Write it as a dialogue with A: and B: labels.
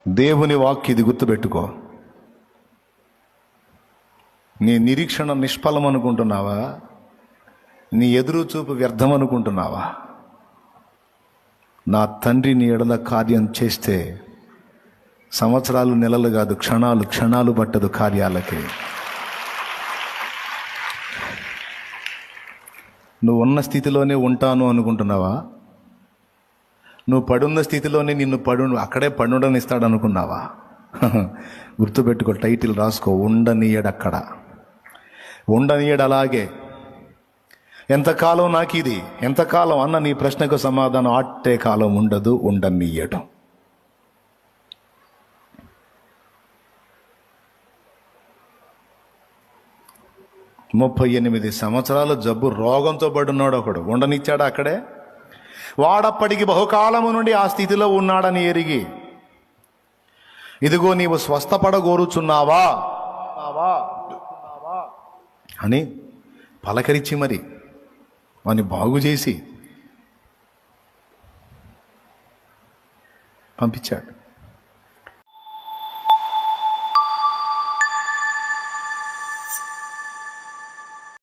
A: దేవుని వాక్య ఇది గుర్తుపెట్టుకో. నీ నిరీక్షణ నిష్ఫలం అనుకుంటున్నావా? నీ ఎదురు చూపు వ్యర్థం అనుకుంటున్నావా? నా తండ్రి నీ ఎడల కార్యం చేస్తే సంవత్సరాలు, నెలలు కాదు, క్షణాలు పట్టదు కార్యాలకి. నువ్వు ఉన్న స్థితిలోనే ఉంటాను అనుకుంటున్నావా? నువ్వు పడున్న స్థితిలోనే నిన్ను అక్కడే పడుండనిస్తాడు అనుకున్నావా? గుర్తుపెట్టుకో, టైటిల్ రాసుకో, ఉండనీయడక్కడ, ఉండనీయడు. అలాగే ఎంతకాలం నాకు ఇది, ఎంతకాలం అన్న నీ ప్రశ్నకు సమాధానం ఆట్టే కాలం ఉండదు, ఉండనీయడం. ముప్పై 38 సంవత్సరాల జబ్బు రోగంతో పడున్నాడు ఒకడు, ఉండనిచ్చాడు అక్కడే. వాడప్పటికి బహుకాలము నుండి ఆ స్థితిలో ఉన్నాడని ఎరిగి, ఇదిగో నీవు స్వస్థపడగోరుచున్నావా అని పలకరించి మరి వాని బాగు చేసి పంపించాడు.